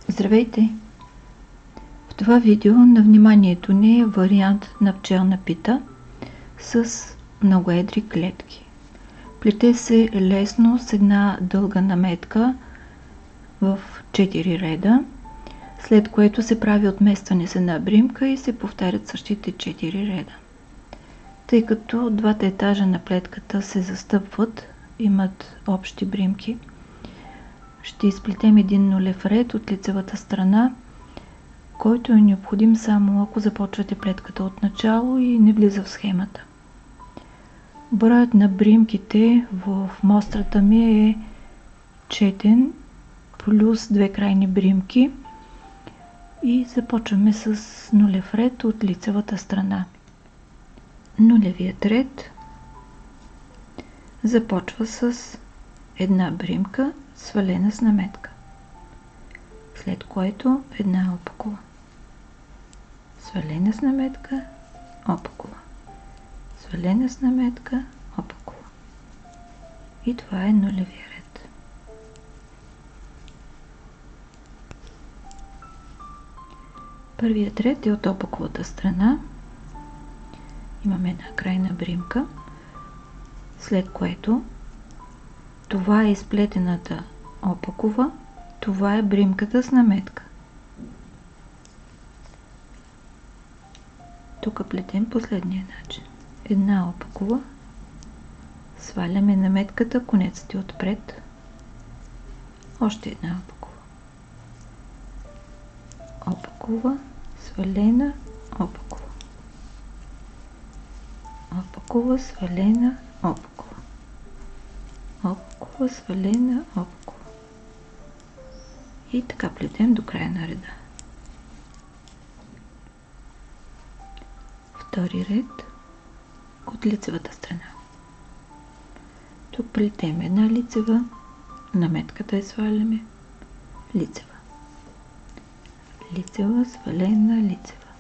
Здравейте! В това видео на вниманието ни е вариант на пчелна пита с много едри клетки. Плете се лесно с една дълга наметка в 4 реда, след което се прави отместване с една бримка и се повтарят същите 4 реда. Тъй като двата етажа на плетката се застъпват, имат общи бримки, ще изплетем един нулев ред от лицевата страна, който е необходим само ако започвате плетката от начало и не влиза в схемата. Броят на бримките в мострата ми е четен плюс 2 крайни бримки и започваме с нулев ред от лицевата страна. Нулевият ред започва с една бримка, свалена с наметка, след което една опакова, свалена с наметка, опакова, свалена с наметка, опакова. И това е нулевия ред. Първият ред е от опаковата страна. Имаме една крайна бримка, след което това е изплетената опакова, това е бримката с наметка. Тук плетем последния начин. Една опакова, сваляме наметката, конецът е отпред, още една опакова, опакова, свалена, опакова, опакова, свалена, опакова, опакова, свалена, опакова. И така плетем до края на реда. Втори ред от лицевата страна. Тук плетем една лицева, наметката я сваляме, лицева, лицева, свалена, лицева,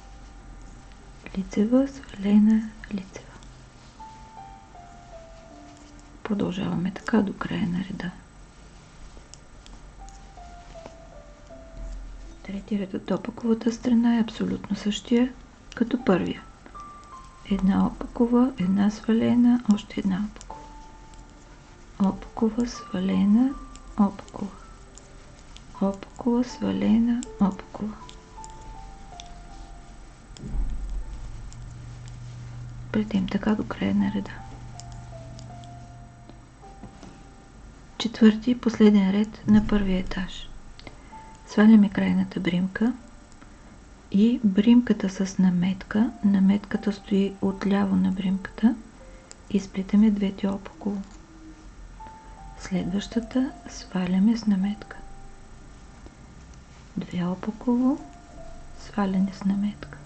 лицева, свалена, лицева. Продължаваме така до края на реда. Трети ред от опаковата страна е абсолютно същия като първия. Една опакова, една свалена, още една опакова. Опакова, свалена, опакова. Опакова, свалена, опакова. Плетем така до края на реда. Четвърти и последен ред на първия етаж. Сваляме крайната бримка и бримката с наметка. Наметката стои отляво на бримката. Изплитаме двете опакова. Следващата сваляме с наметка. Две опаково, сваляне с наметка.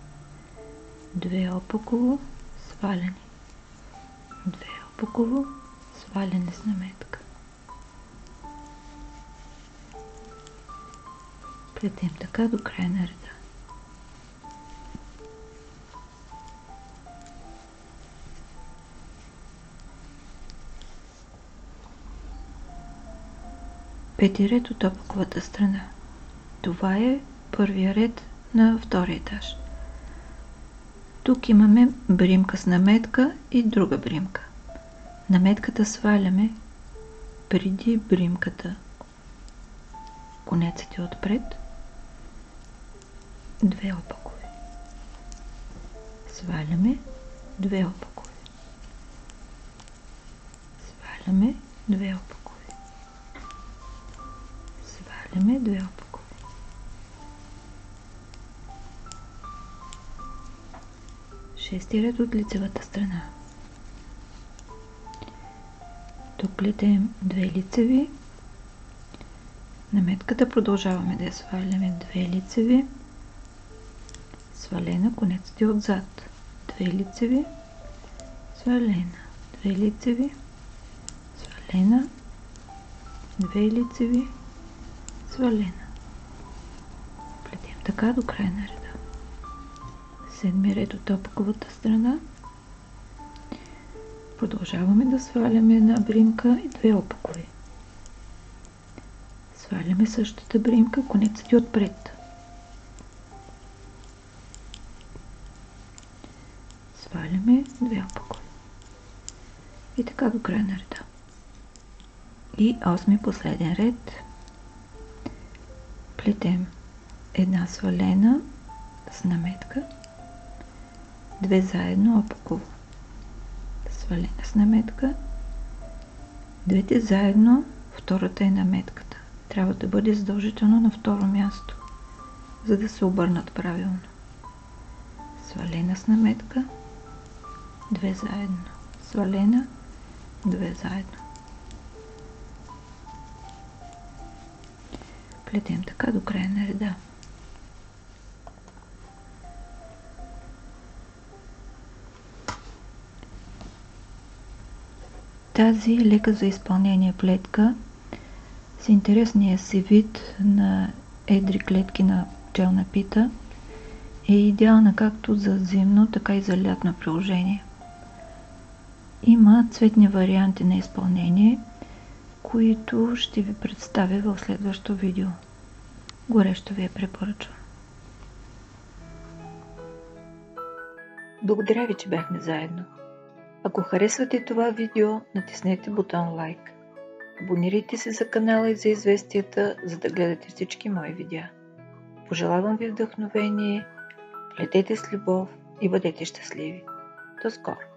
Две опаково, сваляне. Две опаково, сваляне с наметка. Плетем така до края на реда. Пети ред от опаковата страна. Това е първия ред на втория етаж. Тук имаме бримка с наметка и друга бримка. Наметката сваляме преди бримката. Конецът е отпред. Две опакови. Сваляме две опакови. Сваляме две опакови. Сваляме две опакови. Шести ред от лицевата страна. Тук плетем две лицеви. Наметката продължаваме да я сваляме две лицеви. Свалена, конецът е отзад. Две лицеви. Свалена. Две лицеви. Свалена. Две лицеви. Свалена. Плетем така до края на реда. седми ред от опаковата страна. Продължаваме да сваляме една бримка и две опакови. Сваляме същата бримка, конецът е отпред. Сваляме две опакови. И така до края на реда. И осми последен ред. Плетем една свалена с наметка, две заедно опаково, свалена с наметка, двете заедно, втората е наметката. Трябва да бъде задължително на второ място, за да се обърнат правилно. Свалена с наметка, две заедно, свалена, две заедно. Плетем така до края на реда. Тази лека за изпълнение плетка с интересния си вид на едри клетки на пчелна пита е идеална както за зимно, така и за лятно приложение. Има цветни варианти на изпълнение, които ще ви представя в следващото видео. Горещо ви я препоръчвам. Благодаря ви, че бяхме заедно. Ако харесвате това видео, натиснете бутон лайк. Абонирайте се за канала и за известията, за да гледате всички мои видеа. Пожелавам ви вдъхновение, плетете с любов и бъдете щастливи. До скоро!